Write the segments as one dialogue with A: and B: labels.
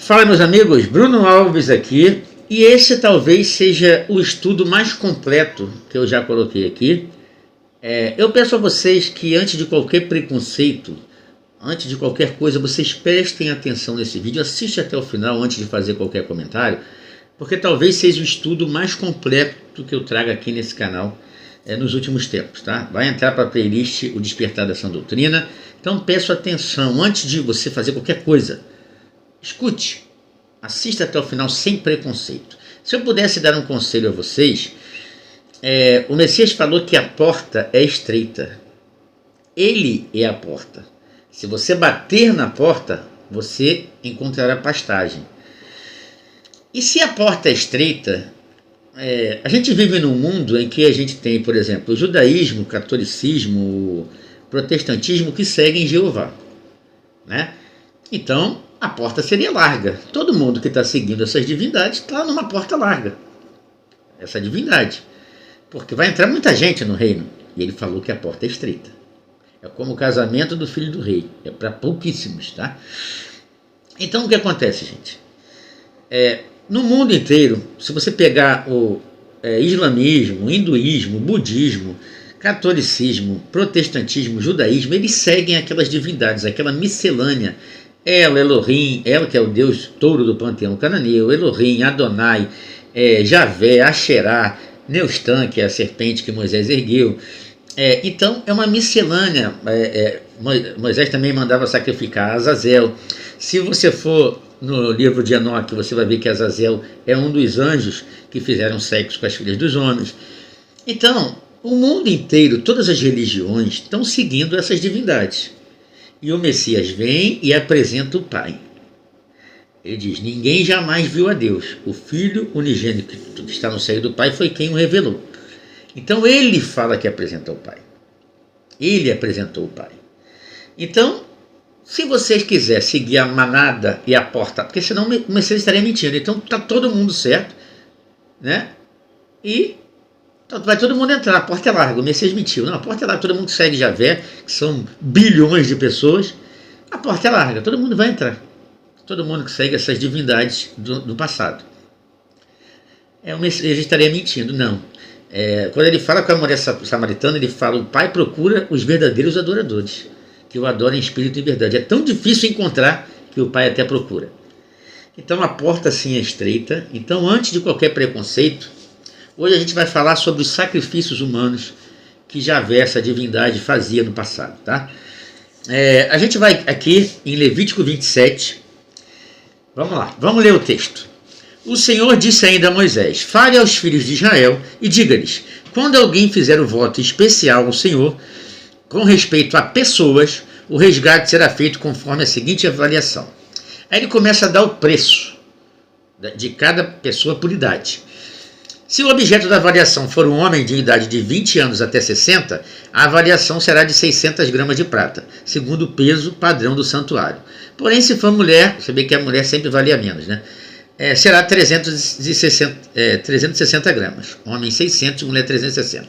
A: Fala, meus amigos, Bruno Alves aqui, e esse talvez seja o estudo mais completo que eu já coloquei aqui. Eu peço a vocês que antes de qualquer preconceito, antes de qualquer coisa, vocês prestem atenção nesse vídeo, assiste até o final antes de fazer qualquer comentário, porque talvez seja o estudo mais completo que eu traga aqui nesse canal nos últimos tempos, tá? Vai entrar para a playlist O Despertar da Sã Doutrina, então peço atenção antes de você fazer qualquer coisa. Escute, assista até o final sem preconceito. Se eu pudesse dar um conselho a vocês, o Messias falou que a porta é estreita. Ele é a porta. Se você bater na porta, você encontrará pastagem. E se a porta é estreita, a gente vive num mundo em que a gente tem, por exemplo, o judaísmo, o catolicismo, o protestantismo que seguem Jeová, né? Então, a porta seria larga. Todo mundo que está seguindo essas divindades está numa porta larga. Essa divindade. Porque vai entrar muita gente no reino. E ele falou que a porta é estreita. É como o casamento do filho do rei. É para pouquíssimos, tá? Então, o que acontece, gente? No mundo inteiro, se você pegar o islamismo, hinduísmo, budismo, catolicismo, protestantismo, judaísmo, eles seguem aquelas divindades, aquela miscelânea. Elohim, ela que é o deus touro do panteão cananeu, Elohim, Adonai, Javé, Asherá, Neustã, que é a serpente que Moisés ergueu. Então é uma miscelânea. Moisés também mandava sacrificar Azazel. Se você for no livro de Enoque, você vai ver que Azazel é um dos anjos que fizeram sexo com as filhas dos homens. Então, o mundo inteiro, todas as religiões estão seguindo essas divindades. E o Messias vem e apresenta o Pai. Ele diz: ninguém jamais viu a Deus. O Filho unigênito que está no seio do Pai foi quem o revelou. Então ele fala que apresenta o Pai. Ele apresentou o Pai. Então, se vocês quiserem seguir a manada e a porta, porque senão o Messias estaria mentindo. Então está todo mundo certo, né? E vai todo mundo entrar, a porta é larga. O Messias mentiu. Não, a porta é larga, todo mundo segue Javé, que são bilhões de pessoas. A porta é larga, todo mundo vai entrar. Todo mundo que segue essas divindades do passado. O Messias estaria mentindo, não. Quando ele fala com a mulher samaritana, ele fala: o Pai procura os verdadeiros adoradores, que o adorem em espírito e verdade. É tão difícil encontrar que o Pai até procura. Então a porta sim é estreita. Então, antes de qualquer preconceito, hoje a gente vai falar sobre os sacrifícios humanos que Javé, essa divindade, fazia no passado, tá? A gente vai aqui em Levítico 27. Vamos lá, vamos ler o texto. O Senhor disse ainda a Moisés: fale aos filhos de Israel e diga-lhes: quando alguém fizer o voto especial ao Senhor, com respeito a pessoas, o resgate será feito conforme a seguinte avaliação. Aí ele começa a dar o preço de cada pessoa por idade. Se o objeto da avaliação for um homem de idade de 20 anos até 60, a avaliação será de 600 gramas de prata, segundo o peso padrão do santuário. Porém, se for mulher, você vê que a mulher sempre valia menos, né? Será 360 gramas. Homem 600, mulher 360.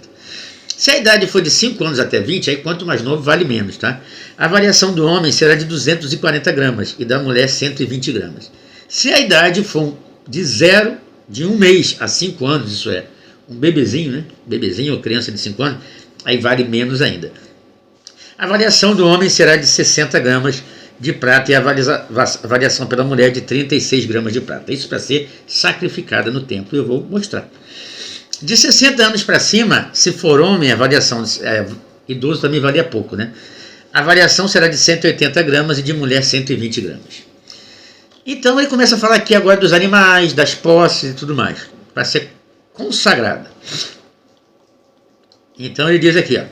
A: Se a idade for de 5 anos até 20, aí quanto mais novo vale menos, tá? A avaliação do homem será de 240 gramas e da mulher 120 gramas. Se a idade for de 1 mês a 5 anos, isso é, um bebezinho, né? Bebezinho ou criança de 5 anos, aí vale menos ainda. A avaliação do homem será de 60 gramas de prata e a avaliação pela mulher de 36 gramas de prata. Isso para ser sacrificada no templo, eu vou mostrar. De 60 anos para cima, se for homem, a avaliação, idoso também valia pouco, né? A avaliação será de 180 gramas e de mulher 120 gramas. Então ele começa a falar aqui agora dos animais, das posses e tudo mais, para ser consagrada. Então ele diz aqui, ó: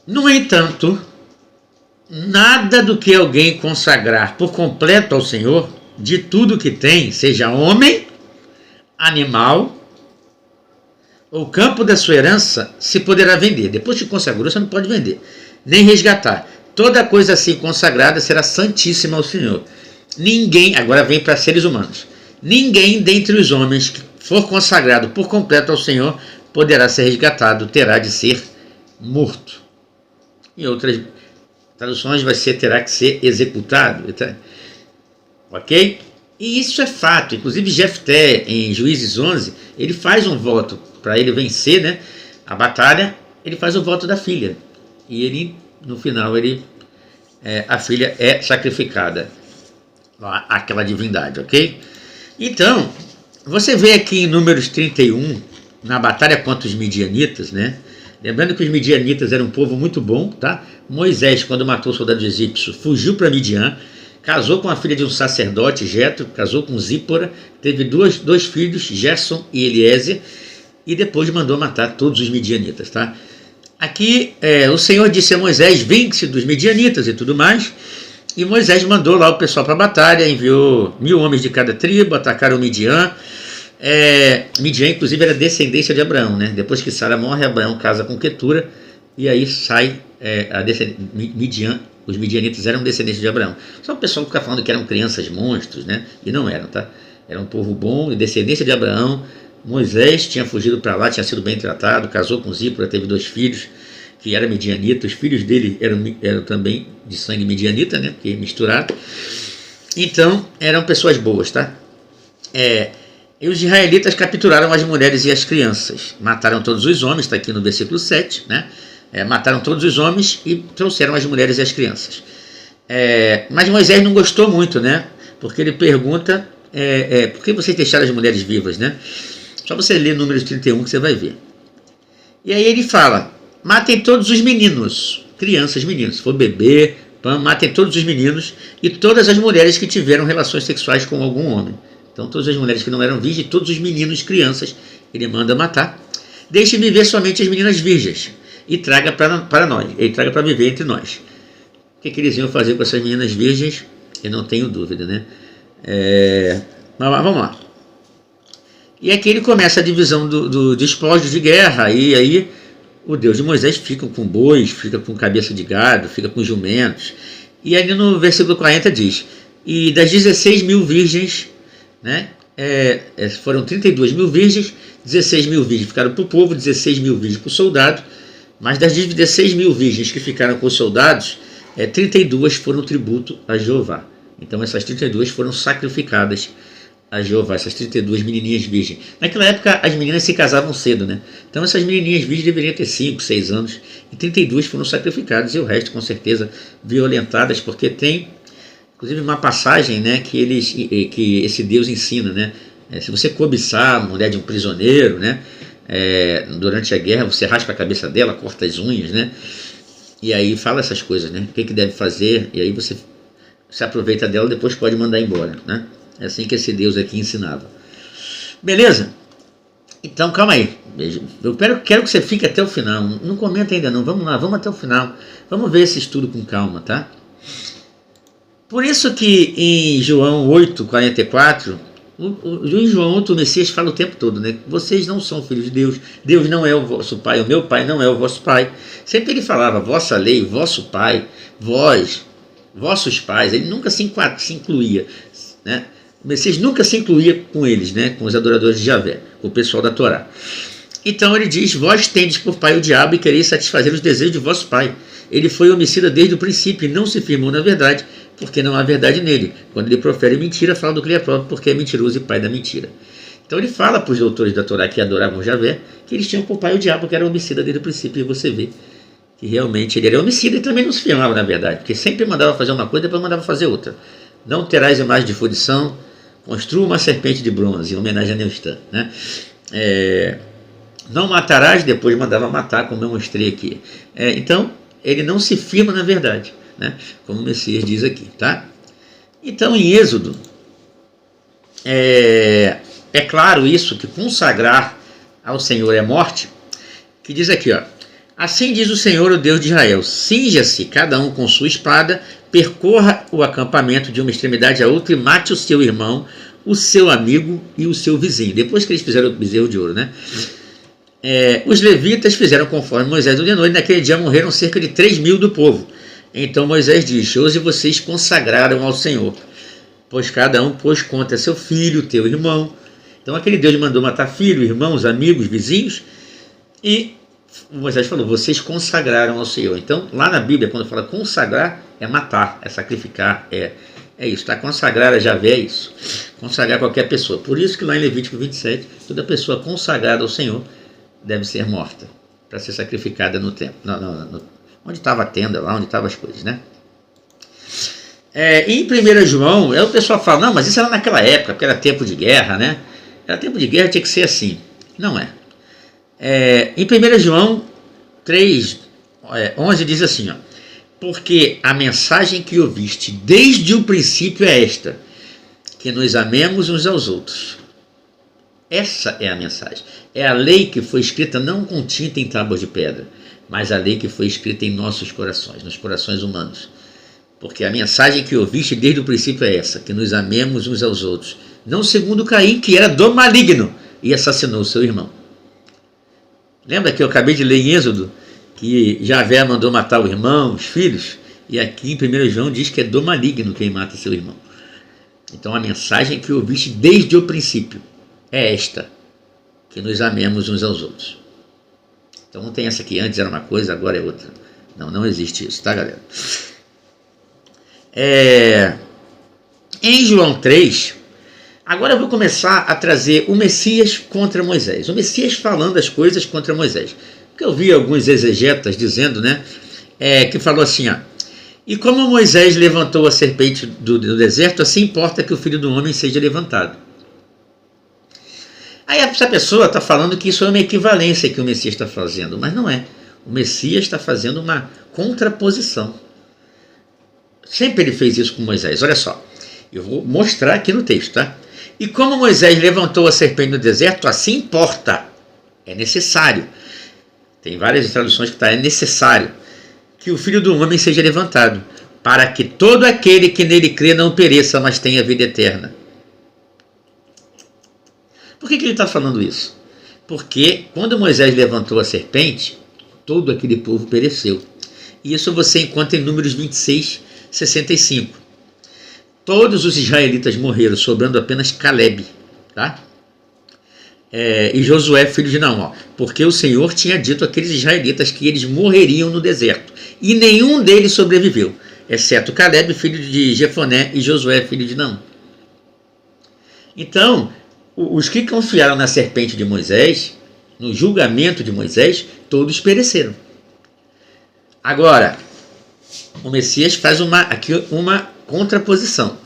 A: no entanto, nada do que alguém consagrar por completo ao Senhor, de tudo que tem, seja homem, animal ou campo da sua herança, se poderá vender. Depois que consagrou, você não pode vender, nem resgatar. Toda coisa assim consagrada será santíssima ao Senhor. Ninguém, agora vem para seres humanos, ninguém dentre os homens que for consagrado por completo ao Senhor poderá ser resgatado, terá de ser morto. Em outras traduções vai ser terá que ser executado. ok? E isso é fato. Inclusive Jefté, em Juízes 11, ele faz um voto para ele vencer, né, a batalha. Ele faz o voto da filha e ele, no final, a filha é sacrificada àquela divindade, ok? Então, você vê aqui em Números 31, na batalha contra os midianitas, né? Lembrando que os midianitas eram um povo muito bom, tá? Moisés, quando matou o soldado egípcio, fugiu para Midian, casou com a filha de um sacerdote, Jetro, casou com Zípora, teve dois filhos, Gerson e Eliezer, e depois mandou matar todos os midianitas, tá? Aqui o Senhor disse a Moisés, vingue-se dos midianitas e tudo mais, e Moisés mandou lá o pessoal para a batalha, enviou 1000 homens de cada tribo, atacaram Midian. Midian, inclusive, era descendência de Abraão, né? Depois que Sara morre, Abraão casa com Quetura, e aí sai Midian. Os midianitas eram descendentes de Abraão. Só o pessoal fica falando que eram crianças monstros, né? E não eram, tá? Era um povo bom, descendência de Abraão. Moisés tinha fugido para lá, tinha sido bem tratado, casou com Zípora, teve 2 filhos que eram midianitas. Os filhos dele eram também de sangue midianita, né? Porque misturado. Então, eram pessoas boas, tá? E os israelitas capturaram as mulheres e as crianças. Mataram todos os homens, está aqui no versículo 7, né? Mataram todos os homens e trouxeram as mulheres e as crianças. Mas Moisés não gostou muito, né? Porque ele pergunta, por que vocês deixaram as mulheres vivas, né? Só você ler Números 31 que você vai ver. E aí ele fala, matem todos os meninos, crianças, meninos, se for bebê, matem todos os meninos e todas as mulheres que tiveram relações sexuais com algum homem. Então todas as mulheres que não eram virgens, todos os meninos, crianças, ele manda matar. Deixe viver somente as meninas virgens e traga para nós, ele traga para viver entre nós. O que eles iam fazer com essas meninas virgens? Eu não tenho dúvida, né? Mas vamos lá. E aqui ele começa a divisão do despojos de guerra, e aí o Deus de Moisés fica com bois, fica com cabeça de gado, fica com jumentos. E ali no versículo 40 diz, e das 16.000 virgens, né, foram 32.000 virgens, 16.000 virgens ficaram para o povo, 16.000 virgens para o soldado, mas das 16.000 virgens que ficaram com os soldados, 32 foram tributo a Jeová. Então essas 32 foram sacrificadas a Jeová, essas 32 menininhas virgens. Naquela época as meninas se casavam cedo, né? Então essas menininhas virgens deveriam ter 5, 6 anos, e 32 foram sacrificadas, e o resto com certeza violentadas, porque tem inclusive uma passagem, né, que esse Deus ensina, né? Se você cobiçar a mulher de um prisioneiro, né, durante a guerra, você raspa a cabeça dela, corta as unhas, né? E aí fala essas coisas, né? O que deve fazer, e aí você se aproveita dela, depois pode mandar embora, né? É assim que esse Deus aqui ensinava. Beleza? Então, calma aí. Eu quero que você fique até o final. Não comenta ainda não. Vamos lá, vamos até o final. Vamos ver esse estudo com calma, tá? Por isso que em João 8:44, em João 8 o Messias fala o tempo todo, né? Vocês não são filhos de Deus. Deus não é o vosso pai. O meu pai não é o vosso pai. Sempre ele falava vossa lei, vosso pai, vós, vossos pais. Ele nunca se incluía, né? O Messias nunca se incluía com eles, né? Com os adoradores de Javé, com o pessoal da Torá. Então ele diz, vós tendes por pai o diabo e quereis satisfazer os desejos de vosso pai. Ele foi homicida desde o princípio e não se firmou na verdade, porque não há verdade nele. Quando ele profere mentira, fala do que lhe é próprio, porque é mentiroso e pai da mentira. Então ele fala para os doutores da Torá que adoravam Javé, que eles tinham por pai o diabo, que era homicida desde o princípio, e você vê que realmente ele era homicida e também não se firmava na verdade, porque sempre mandava fazer uma coisa e depois mandava fazer outra. Não terás imagem de fundição, construa uma serpente de bronze, em homenagem a Neustã, né? Não matarás, depois mandava matar, como eu mostrei aqui. Então, ele não se firma na verdade, né? Como o Messias diz aqui, tá? Então, em Êxodo, é claro isso, que consagrar ao Senhor é morte, que diz aqui, ó, assim diz o Senhor, o Deus de Israel, cinja-se cada um com sua espada, percorra o acampamento de uma extremidade a outra e mate o seu irmão, o seu amigo e o seu vizinho. Depois que eles fizeram o bezerro de ouro, né? Os levitas fizeram conforme Moisés ordenou, e naquele dia morreram cerca de 3.000 do povo. Então Moisés diz, hoje vocês consagraram ao Senhor, pois cada um pôs contra seu filho, teu irmão. Então aquele Deus mandou matar filho, irmãos, amigos, vizinhos, e Moisés falou, vocês consagraram ao Senhor. Então lá na Bíblia, quando fala consagrar, é matar, é sacrificar, é É isso, está consagrar a Javé, é isso. Consagrar qualquer pessoa. Por isso que lá em Levítico 27, toda pessoa consagrada ao Senhor deve ser morta, para ser sacrificada no templo. Onde estava a tenda, lá onde estavam as coisas, né? Em 1 João, o pessoal fala, não, mas isso era naquela época, porque era tempo de guerra, né? Era tempo de guerra, tinha que ser assim. Não é. Em 1 João 3, 11 diz assim, ó, porque a mensagem que ouviste desde o princípio é esta, que nos amemos uns aos outros. Essa é a mensagem. É a lei que foi escrita não com tinta em tábuas de pedra, mas a lei que foi escrita em nossos corações, nos corações humanos. Porque a mensagem que ouviste desde o princípio é essa, que nos amemos uns aos outros. Não segundo Caim, que era do maligno e assassinou seu irmão. Lembra que eu acabei de ler em Êxodo que Javé mandou matar o irmão, os filhos? E aqui em 1 João diz que é do maligno quem mata seu irmão. Então a mensagem que ouviste desde o princípio é esta, que nos amemos uns aos outros. Então não tem essa que antes era uma coisa, agora é outra. Não existe isso, tá, galera? Em João 3, agora eu vou começar a trazer o Messias contra Moisés. O Messias falando as coisas contra Moisés. Porque eu vi alguns exegetas dizendo, né, que falou assim, ó, e como Moisés levantou a serpente do deserto, assim importa que o Filho do Homem seja levantado. Aí essa pessoa está falando que isso é uma equivalência que o Messias está fazendo, mas não é. O Messias está fazendo uma contraposição. Sempre ele fez isso com Moisés. Olha só, eu vou mostrar aqui no texto, tá? E como Moisés levantou a serpente no deserto, assim importa, é necessário. Tem várias traduções que está, é necessário que o Filho do Homem seja levantado, para que todo aquele que nele crê não pereça, mas tenha vida eterna. Por que ele está falando isso? Porque quando Moisés levantou a serpente, todo aquele povo pereceu. E isso você encontra em Números 26, 65. Todos os israelitas morreram, sobrando apenas Caleb, tá? E Josué, filho de Naum, porque o Senhor tinha dito àqueles israelitas que eles morreriam no deserto, e nenhum deles sobreviveu, exceto Caleb, filho de Jefoné, e Josué, filho de Naum. Então, os que confiaram na serpente de Moisés, no julgamento de Moisés, todos pereceram. Agora, o Messias faz aqui uma contraposição.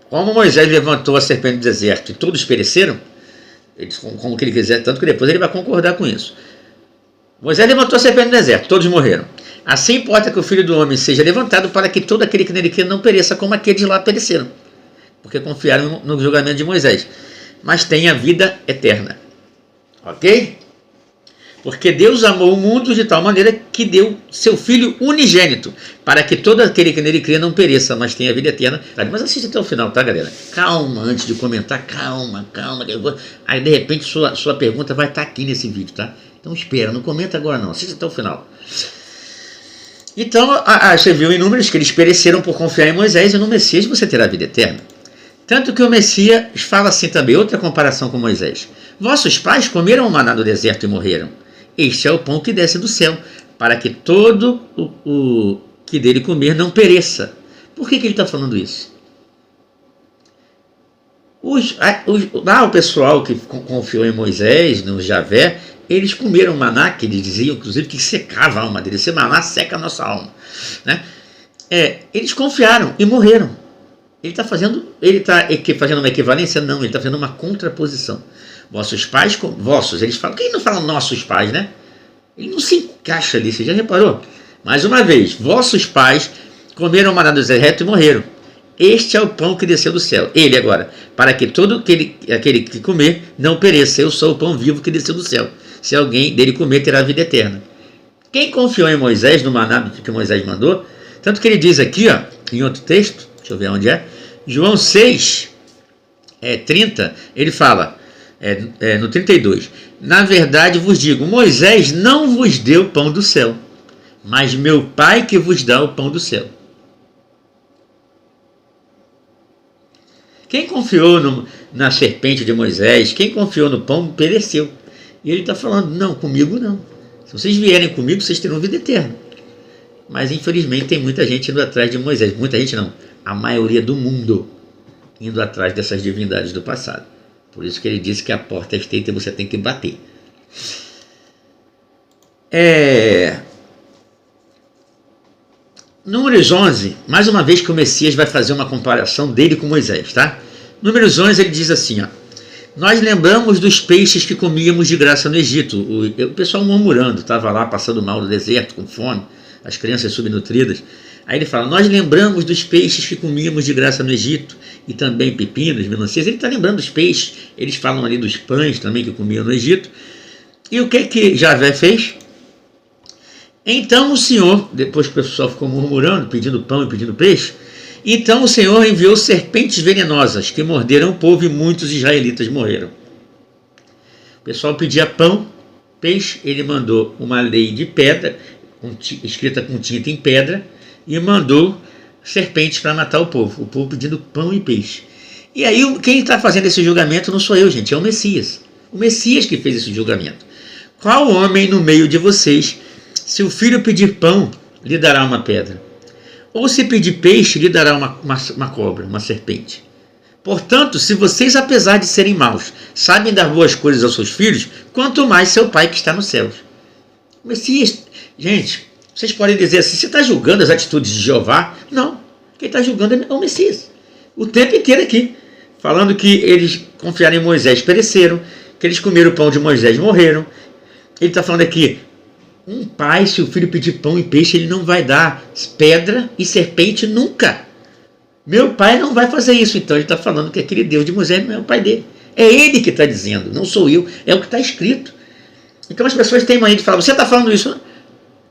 A: Como Moisés levantou a serpente do deserto e todos pereceram, como que ele quiser, tanto que depois ele vai concordar com isso. Moisés levantou a serpente do deserto, todos morreram. Assim importa que o Filho do Homem seja levantado para que todo aquele que nele crê não pereça, como aqueles lá pereceram, porque confiaram no julgamento de Moisés, mas tenha vida eterna. Ok? Porque Deus amou o mundo de tal maneira que deu seu Filho unigênito, para que todo aquele que nele crê não pereça, mas tenha vida eterna. Mas assista até o final, tá, galera? Calma, antes de comentar, calma. Aí, de repente, sua pergunta vai estar aqui nesse vídeo, tá? Então, espera, não comenta agora não, assista até o final. Então, você viu em Números que eles pereceram por confiar em Moisés, e no Messias você terá vida eterna. Tanto que o Messias fala assim também, outra comparação com Moisés. Vossos pais comeram o maná do deserto e morreram. Este é o pão que desce do céu, para que todo o que dele comer não pereça. Por que ele está falando isso? O pessoal que confiou em Moisés, no Javé, eles comeram maná, que eles diziam, inclusive, que secava a alma deles. Esse maná seca a nossa alma, né? Eles confiaram e morreram. Ele está fazendo uma equivalência? Não, ele está fazendo uma contraposição. Vossos pais, eles falam, quem não fala nossos pais, né? Ele não se encaixa ali, você já reparou? Mais uma vez, vossos pais comeram o maná do deserto e morreram. Este é o pão que desceu do céu. Ele agora, para que todo aquele que comer não pereça. Eu sou o pão vivo que desceu do céu. Se alguém dele comer, terá vida eterna. Quem confiou em Moisés, no maná que Moisés mandou, tanto que ele diz aqui, ó, em outro texto, deixa eu ver onde é, João 6, 30, ele fala, no 32, na verdade vos digo, Moisés não vos deu o pão do céu, mas meu Pai que vos dá o pão do céu. Quem confiou na serpente de Moisés, quem confiou no pão, pereceu. E ele está falando, não, comigo não. Se vocês vierem comigo, vocês terão vida eterna. Mas infelizmente tem muita gente indo atrás de Moisés. Muita gente não. a maioria do mundo indo atrás dessas divindades do passado. Por isso que ele disse que a porta é estreita e você tem que bater. Números 11, mais uma vez que o Messias vai fazer uma comparação dele com Moisés, tá? Números 11 ele diz assim, ó: nós lembramos dos peixes que comíamos de graça no Egito. O pessoal murmurando, estava lá passando mal no deserto, com fome, as crianças subnutridas. Aí ele fala, nós lembramos dos peixes que comíamos de graça no Egito, e também pepinos, melancias. Ele está lembrando dos peixes, eles falam ali dos pães também que comiam no Egito. E o que Javé fez? Então o Senhor, depois que o pessoal ficou murmurando, pedindo pão e pedindo peixe, então o Senhor enviou serpentes venenosas que morderam o povo e muitos israelitas morreram. O pessoal pedia pão, peixe, ele mandou uma lei de pedra, escrita com tinta em pedra, e mandou serpentes para matar o povo pedindo pão e peixe. E aí quem está fazendo esse julgamento não sou eu, gente, é o Messias. O Messias que fez esse julgamento. Qual homem no meio de vocês, se o filho pedir pão, lhe dará uma pedra? Ou se pedir peixe, lhe dará uma cobra, uma serpente? Portanto, se vocês, apesar de serem maus, sabem dar boas coisas aos seus filhos, quanto mais seu Pai que está nos céus. O Messias, gente, vocês podem dizer assim, você está julgando as atitudes de Jeová? Não, quem está julgando é o Messias. O tempo inteiro aqui, falando que eles confiaram em Moisés, pereceram, que eles comeram o pão de Moisés, morreram. Ele está falando aqui, um pai, se o filho pedir pão e peixe, ele não vai dar pedra e serpente nunca. Meu pai não vai fazer isso. Então ele está falando que aquele Deus de Moisés não é o pai dele. É ele que está dizendo, não sou eu, é o que está escrito. Então as pessoas têm mania de falar, você está falando isso?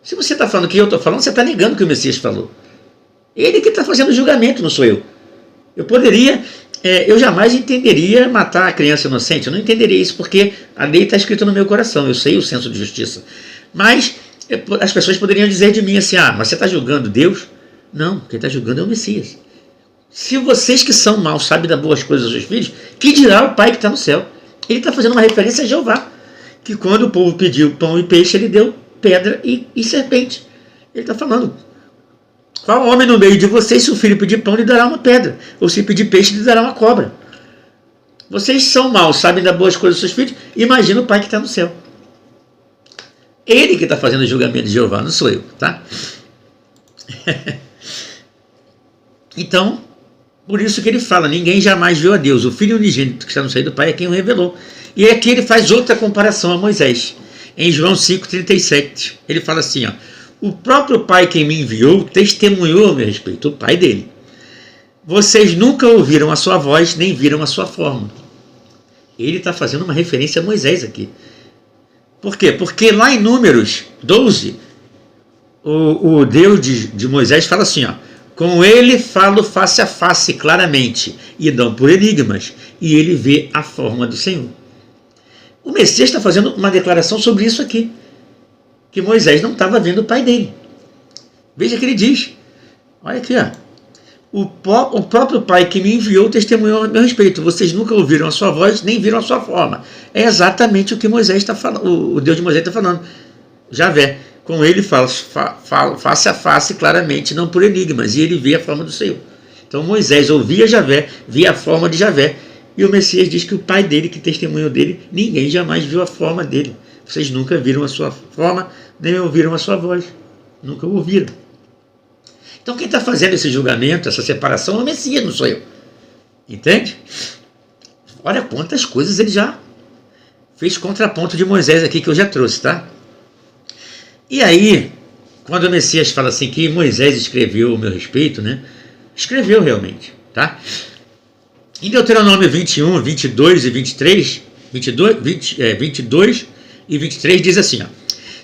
A: Se você está falando o que eu estou falando, você está negando o que o Messias falou. Ele que está fazendo o julgamento, não sou eu. Eu poderia, eu jamais entenderia matar a criança inocente, eu não entenderia isso porque a lei está escrita no meu coração, eu sei o senso de justiça. Mas as pessoas poderiam dizer de mim assim, mas você está julgando Deus? Não, quem está julgando é o Messias. Se vocês que são maus sabem dar boas coisas aos seus filhos, que dirá o Pai que está no céu? Ele está fazendo uma referência a Jeová, que quando o povo pediu pão e peixe, ele deu pedra e serpente. Ele está falando, qual homem no meio de vocês, se o filho pedir pão, lhe dará uma pedra, ou se pedir peixe, lhe dará uma cobra? Vocês são maus, sabem dar boas coisas aos seus filhos, imagina o Pai que está no céu. Ele que está fazendo o julgamento de Jeová, não sou eu, tá? Então, por isso que ele fala, ninguém jamais viu a Deus, o Filho unigênito que está no seio do Pai é quem o revelou. E aqui ele faz outra comparação a Moisés. Em João 5,37, ele fala assim, o próprio Pai que me enviou testemunhou a meu respeito, o Pai dele. Vocês nunca ouviram a sua voz, nem viram a sua forma. Ele está fazendo uma referência a Moisés aqui. Por quê? Porque lá em Números 12, o Deus de Moisés fala assim, com ele falo face a face claramente, e não por enigmas, e ele vê a forma do Senhor. O Messias está fazendo uma declaração sobre isso aqui, que Moisés não estava vendo o pai dele. Veja que ele diz, olha aqui, o próprio Pai que me enviou testemunhou a meu respeito. Vocês nunca ouviram a sua voz, nem viram a sua forma. É exatamente o que Moisés está falando, o Deus de Moisés está falando. Javé, com ele falo face a face claramente, não por enigmas, e ele vê a forma do Senhor. Então Moisés ouvia Javé, via a forma de Javé, e o Messias diz que o pai dele, que testemunhou dele, ninguém jamais viu a forma dele. Vocês nunca viram a sua forma, nem ouviram a sua voz. Nunca ouviram. Então quem está fazendo esse julgamento, essa separação, é o Messias, não sou eu. Entende? Olha quantas coisas ele já fez contraponto de Moisés aqui que eu já trouxe, tá? E aí, quando o Messias fala assim que Moisés escreveu o meu respeito, né? Escreveu realmente, tá? Em Deuteronômio 21, 22 e 23, 22 e 23 diz assim,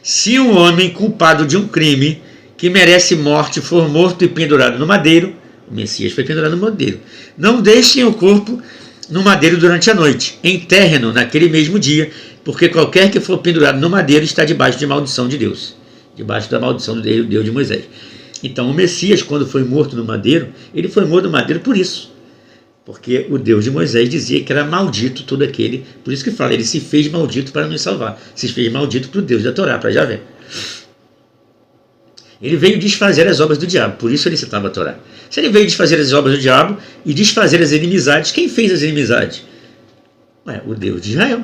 A: se um homem culpado de um crime que merece morte for morto e pendurado no madeiro, o Messias foi pendurado no madeiro, não deixem o corpo no madeiro durante a noite, enterrem-no naquele mesmo dia, porque qualquer que for pendurado no madeiro está debaixo de maldição de Deus, debaixo da maldição do Deus de Moisés. Então o Messias, quando foi morto no madeiro, ele foi morto no madeiro por isso, porque o Deus de Moisés dizia que era maldito todo aquele, por isso que fala, ele se fez maldito para nos salvar, se fez maldito para o Deus da Torá, para Javé. Ele veio desfazer as obras do diabo, por isso ele citava a Torá. Se ele veio desfazer as obras do diabo e desfazer as inimizades, quem fez as inimizades? O Deus de Israel.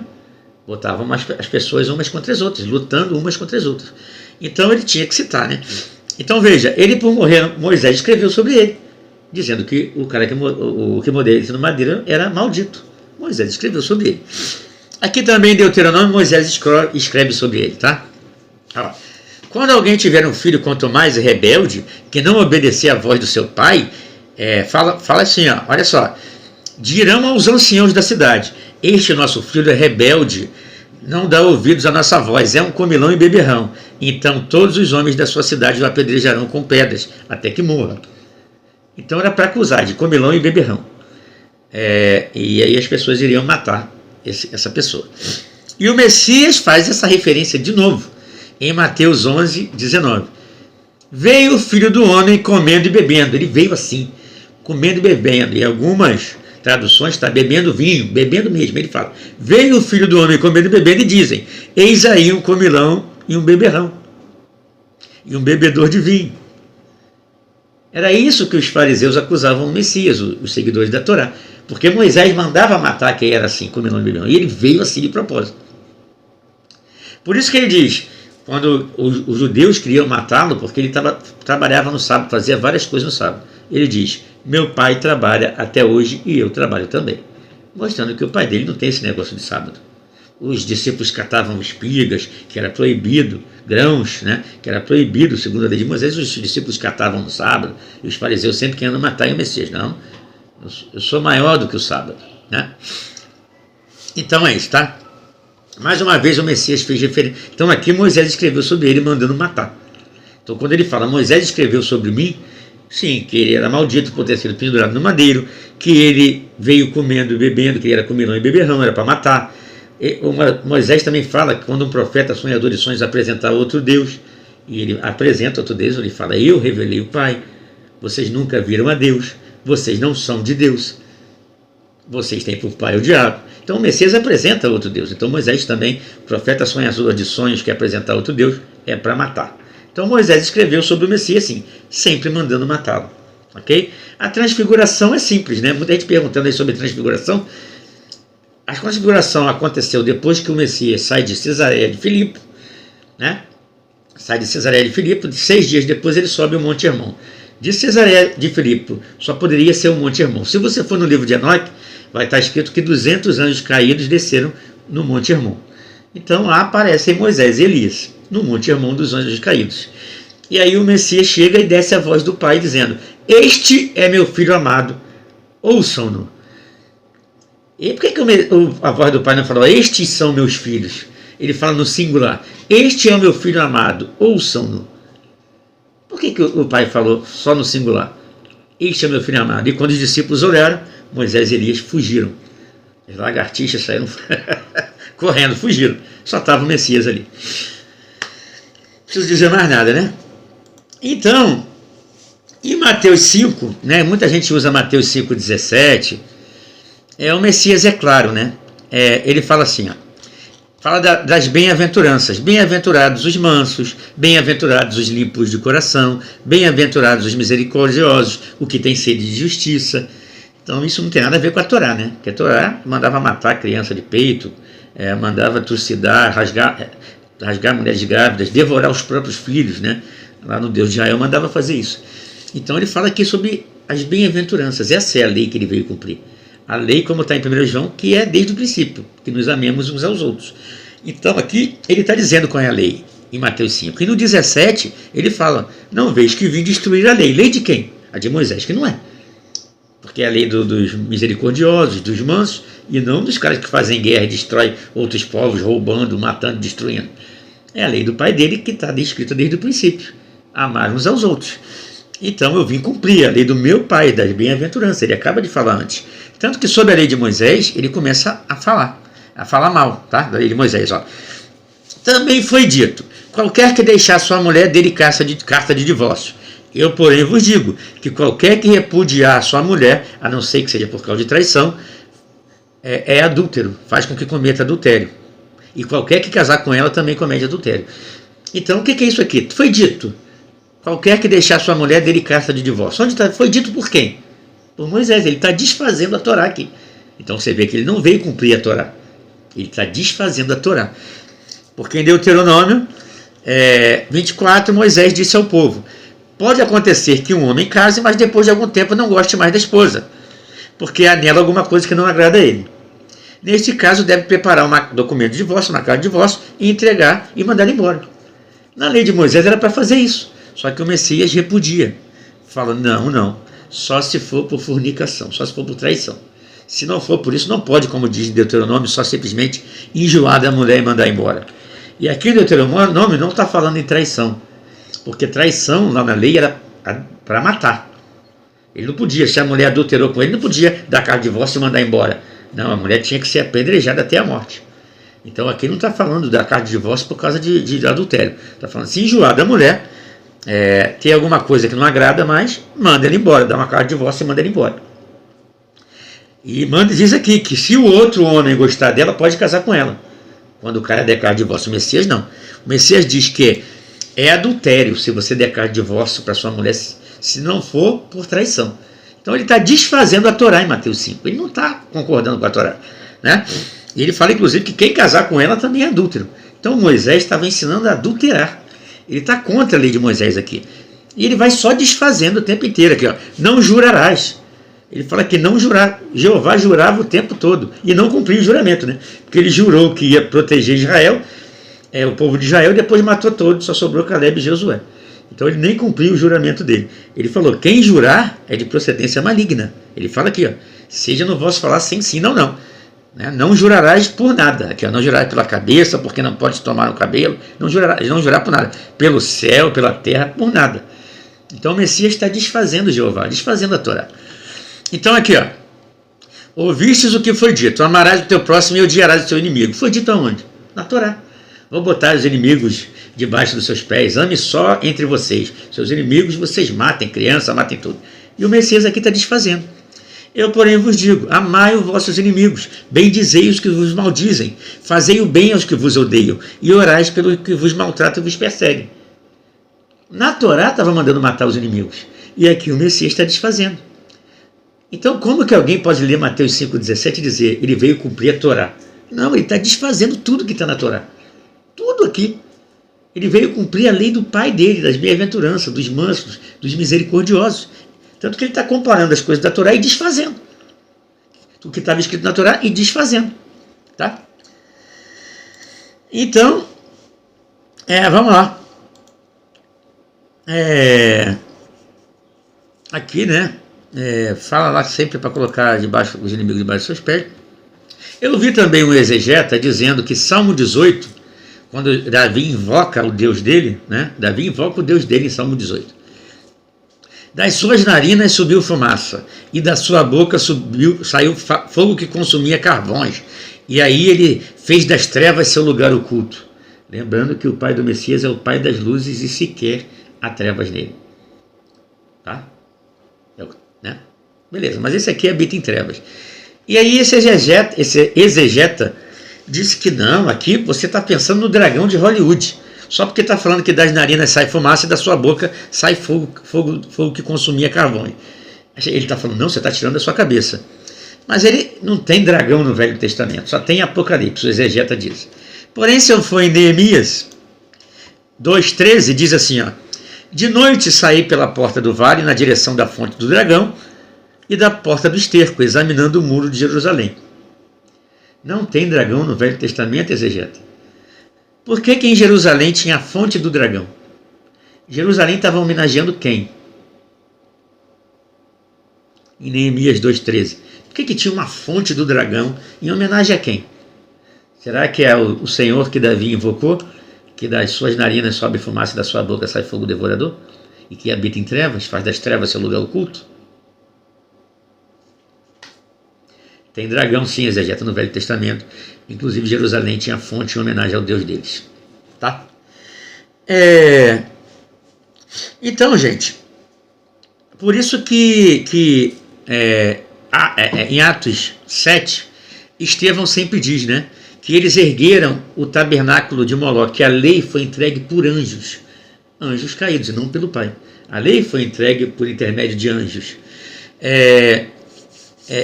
A: Botavam as pessoas umas contra as outras, lutando umas contra as outras. Então ele tinha que citar, né? Então veja, ele por morrer, Moisés escreveu sobre ele, dizendo que o cara que morreu no madeira era maldito. Moisés escreveu sobre ele. Aqui também em Deuteronômio, Moisés escreve sobre ele, tá? Quando alguém tiver um filho quanto mais rebelde, que não obedecer à voz do seu pai, fala assim, olha só, dirão aos anciãos da cidade, este nosso filho é rebelde, não dá ouvidos à nossa voz, é um comilão e beberrão. Então todos os homens da sua cidade o apedrejarão com pedras, até que morra. Então era para acusar de comilão e beberrão. E aí as pessoas iriam matar essa pessoa. E o Messias faz essa referência de novo, em Mateus 11, 19. Veio o Filho do Homem comendo e bebendo. Ele veio assim, comendo e bebendo. Em algumas traduções está bebendo vinho, bebendo mesmo. Ele fala, veio o Filho do Homem comendo e bebendo, e dizem, eis aí um comilão e um beberrão, e um bebedor de vinho. Era isso que os fariseus acusavam o Messias, os seguidores da Torá, porque Moisés mandava matar quem era assim, comilão e beberrão, e ele veio assim de propósito. Por isso que ele diz, quando os judeus queriam matá-lo, porque ele trabalhava no sábado, fazia várias coisas no sábado, ele diz, meu pai trabalha até hoje e eu trabalho também, mostrando que o pai dele não tem esse negócio de sábado. Os discípulos catavam espigas, que era proibido, grãos, né, que era proibido, segundo a lei de Moisés, os discípulos catavam no sábado, e os fariseus sempre querendo matar o Messias. Não, eu sou maior do que o sábado, né? Então é isso, tá? Mais uma vez o Messias fez referência. Então aqui Moisés escreveu sobre ele mandando matar. Então quando ele fala, Moisés escreveu sobre mim, sim, que ele era maldito por ter sido pendurado no madeiro, que ele veio comendo e bebendo, que ele era comilão e beberrão, era para matar. Moisés também fala que quando um profeta sonhador de sonhos apresentar outro Deus, e ele apresenta outro Deus, ele fala, eu revelei o Pai, vocês nunca viram a Deus, vocês não são de Deus, vocês têm por pai o diabo. Então o Messias apresenta outro Deus. Então Moisés também, profeta sonhador de sonhos que apresentar outro Deus, é para matar. Então Moisés escreveu sobre o Messias assim, sempre mandando matá-lo. Ok? A transfiguração é simples, né? Muita gente perguntando aí sobre transfiguração. A transfiguração aconteceu depois que o Messias sai de Cesareia de Filipe, né? Sai de Cesareia de Filipe, 6 dias depois ele sobe o Monte Hermon. De Cesareia de Filipe só poderia ser o Monte Hermon. Se você for no livro de Enoque, vai estar escrito que 200 anjos caídos desceram no Monte Hermon. Então lá aparecem Moisés e Elias, no Monte Hermon dos anjos caídos. E aí o Messias chega e desce a voz do Pai dizendo, este é meu filho amado, ouçam-no. E por que a voz do Pai não falou, estes são meus filhos? Ele fala no singular, este é o meu filho amado, ouçam-no. Por que o Pai falou só no singular? Este é meu filho amado. E quando os discípulos olharam, Moisés e Elias fugiram. As lagartixas saíram correndo, fugiram. Só estava o Messias ali. Não preciso dizer mais nada, né? Então, em Mateus 5, né, muita gente usa Mateus 5,17, o Messias é claro, né? Ele fala assim, fala das bem-aventuranças. Bem-aventurados os mansos, bem-aventurados os limpos de coração, bem-aventurados os misericordiosos, o que tem sede de justiça. Então isso não tem nada a ver com a Torá, né? Porque a Torá mandava matar criança de peito, mandava trucidar, rasgar mulheres grávidas, devorar os próprios filhos, né? Lá no Deus de Israel mandava fazer isso. Então ele fala aqui sobre as bem-aventuranças. Essa é a lei que ele veio cumprir. A lei, como está em 1 João, que é desde o princípio, que nos amemos uns aos outros. Então aqui ele está dizendo qual é a lei, em Mateus 5. E no 17 ele fala, não vejo que vim destruir a lei. Lei de quem? A de Moisés, que não é. Porque é a lei dos misericordiosos, dos mansos, e não dos caras que fazem guerra e destroem outros povos, roubando, matando, destruindo. É a lei do pai dele que está descrita desde o princípio. Amar uns aos outros. Então eu vim cumprir a lei do meu pai, das bem-aventuranças. Ele acaba de falar antes. Tanto que sobre a lei de Moisés, ele começa a falar mal, tá? Da lei de Moisés, ó. Também foi dito, qualquer que deixar sua mulher dele carta de divórcio. Eu, porém, vos digo que qualquer que repudiar sua mulher, a não ser que seja por causa de traição, é adúltero, faz com que cometa adultério. E qualquer que casar com ela também comete adultério. Então, o que é isso aqui? Foi dito. qualquer que deixar sua mulher dele carta de divórcio. Onde foi dito por quem? Por Moisés. Ele está desfazendo a Torá aqui. Então você vê que ele não veio cumprir a Torá. Ele está desfazendo a Torá. Porque em Deuteronômio 24, Moisés disse ao povo: pode acontecer que um homem case, mas depois de algum tempo não goste mais da esposa, porque há nela alguma coisa que não agrada a ele. Neste caso, deve preparar um documento de divórcio, uma carta de divórcio, e entregar e mandar embora. Na lei de Moisés era para fazer isso, só que o Messias repudia. Fala, não, só se for por fornicação, só se for por traição. Se não for por isso, não pode, como diz em Deuteronômio, só simplesmente enjoar da mulher e mandar embora. E aqui em Deuteronômio não está falando em traição, porque traição lá na lei era para matar. Ele não podia, se a mulher adulterou com ele, não podia dar carta de divórcio e mandar embora. Não, a mulher tinha que ser apedrejada até a morte. Então aqui não está falando da carta de divórcio por causa de adultério. Está falando, se enjoar da mulher, tem alguma coisa que não agrada mais, manda ele embora, dá uma carta de divórcio e manda ele embora. E diz aqui que se o outro homem gostar dela, pode casar com ela. Quando o cara der carta de divórcio, o Messias não. O Messias diz que é adultério se você der carta de divórcio para sua mulher, se não for por traição. Então ele está desfazendo a Torá em Mateus 5. Ele não está concordando com a Torá, né? E ele fala, inclusive, que quem casar com ela também é adúltero. Então Moisés estava ensinando a adulterar. Ele está contra a lei de Moisés aqui. E ele vai só desfazendo o tempo inteiro aqui, ó. Não jurarás. Ele fala que não jurar. Jeová jurava o tempo todo e não cumpriu o juramento, né? Porque ele jurou que ia proteger Israel, o povo de Israel, e depois matou todos, só sobrou Caleb e Josué. Então ele nem cumpriu o juramento dele. Ele falou, quem jurar é de procedência maligna. Ele fala aqui, ó, seja no vosso falar sem sim, não. Né? Não jurarás por nada. Aqui, ó, não jurarás pela cabeça, porque não pode tomar o cabelo. Não jurar por nada. Pelo céu, pela terra, por nada. Então o Messias está desfazendo Jeová, desfazendo a Torá. Então aqui, ó, ouvistes o que foi dito, amarás o teu próximo e odiarás o teu inimigo. Foi dito aonde? Na Torá. Vou botar os inimigos debaixo dos seus pés, ame só entre vocês. Seus inimigos vocês matem, criança, matem tudo. E o Messias aqui está desfazendo. Eu, porém, vos digo, amai os vossos inimigos, bendizei os que vos maldizem, fazei o bem aos que vos odeiam, e orais pelos que vos maltratam e vos perseguem. Na Torá estava mandando matar os inimigos, e aqui o Messias está desfazendo. Então, como que alguém pode ler Mateus 5,17 e dizer, ele veio cumprir a Torá? Não, ele está desfazendo tudo que está na Torá. Tudo aqui. Ele veio cumprir a lei do pai dele, das bem-aventuranças, dos mansos, dos misericordiosos. Tanto que ele está comparando as coisas da Torá e desfazendo. O que estava escrito na Torá e desfazendo. Tá? Então, vamos lá. Aqui, né? Fala lá sempre para colocar os inimigos debaixo dos seus pés. Eu vi também um exegeta dizendo que Salmo 18, quando Davi invoca o Deus dele, né? Davi invoca o Deus dele em Salmo 18. Das suas narinas subiu fumaça, e da sua boca saiu fogo que consumia carvões. E aí ele fez das trevas seu lugar oculto. Lembrando que o pai do Messias é o pai das luzes e sequer há trevas nele. Tá? Né? Beleza, mas esse aqui habita em trevas. E aí esse exegeta disse que não, aqui você está pensando no dragão de Hollywood. Só porque está falando que das narinas sai fumaça e da sua boca sai fogo que consumia carvão. Ele está falando, não, você está tirando da sua cabeça. Mas ele não tem dragão no Velho Testamento, só tem Apocalipse, o exegeta diz. Porém, se eu for em Neemias 2,13, diz assim, ó, de noite saí pela porta do vale na direção da fonte do dragão e da porta do esterco, examinando o muro de Jerusalém. Não tem dragão no Velho Testamento, exegeta. Por que em Jerusalém tinha a fonte do dragão? Jerusalém estava homenageando quem? Em Neemias 2,13. Por que tinha uma fonte do dragão em homenagem a quem? Será que é o Senhor que Davi invocou? Que das suas narinas sobe fumaça e da sua boca sai fogo devorador? E que habita em trevas, faz das trevas seu lugar oculto? Tem dragão sim, exegeta, no Velho Testamento. Inclusive Jerusalém tinha fonte em homenagem ao Deus deles. Tá? Então, gente, por isso que em Atos 7, Estevão sempre diz, né, que eles ergueram o tabernáculo de Moloque, que a lei foi entregue por anjos. anjos caídos, e não pelo Pai. A lei foi entregue por intermédio de anjos.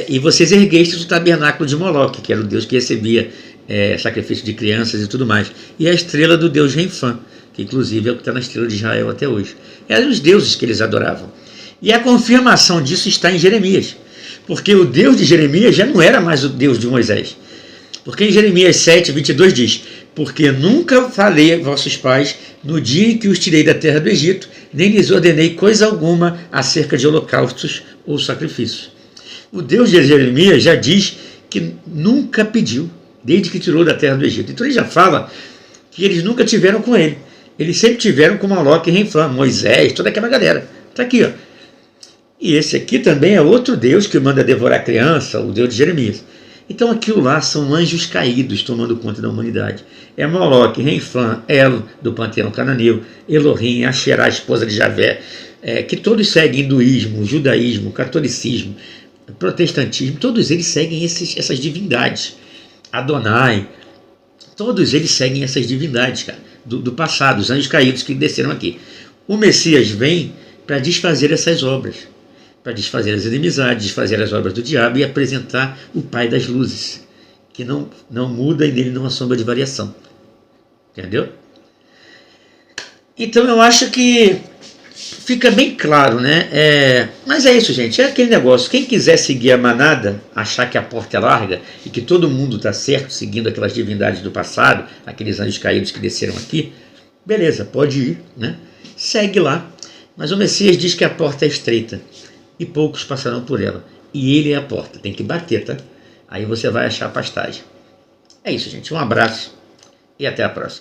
A: E vocês erguestes o tabernáculo de Moloque, que era o deus que recebia sacrifício de crianças e tudo mais. E a estrela do deus Renfã, que inclusive é o que está na estrela de Israel até hoje. Eram os deuses que eles adoravam. E a confirmação disso está em Jeremias. Porque o Deus de Jeremias já não era mais o Deus de Moisés. Porque em Jeremias 7, 22 diz: porque nunca falei a vossos pais no dia em que os tirei da terra do Egito, nem lhes ordenei coisa alguma acerca de holocaustos ou sacrifícios. O Deus de Jeremias já diz que nunca pediu, desde que tirou da terra do Egito. Então ele já fala que eles nunca tiveram com ele. Eles sempre tiveram com Moloque e Renfã, Moisés, toda aquela galera. Está aqui, ó. E esse aqui também é outro Deus que manda devorar a criança, o Deus de Jeremias. Então aquilo lá são anjos caídos tomando conta da humanidade. É Moloque, Renfã, El, do panteão cananeu, Elohim, Asherá, esposa de Javé, que todos seguem hinduísmo, judaísmo, catolicismo, protestantismo, todos eles seguem essas divindades. Adonai, todos eles seguem essas divindades, cara, do passado, os anjos caídos que desceram aqui. O Messias vem para desfazer essas obras, para desfazer as inimizades, desfazer as obras do diabo e apresentar o Pai das luzes, que não muda e nele não há sombra de variação. Entendeu? Então eu acho que fica bem claro, né? Mas é isso, gente. É aquele negócio. Quem quiser seguir a manada, achar que a porta é larga e que todo mundo está certo, seguindo aquelas divindades do passado, aqueles anjos caídos que desceram aqui, beleza, pode ir, né? Segue lá. Mas o Messias diz que a porta é estreita e poucos passarão por ela. E ele é a porta. Tem que bater, tá? Aí você vai achar a pastagem. É isso, gente. Um abraço e até a próxima.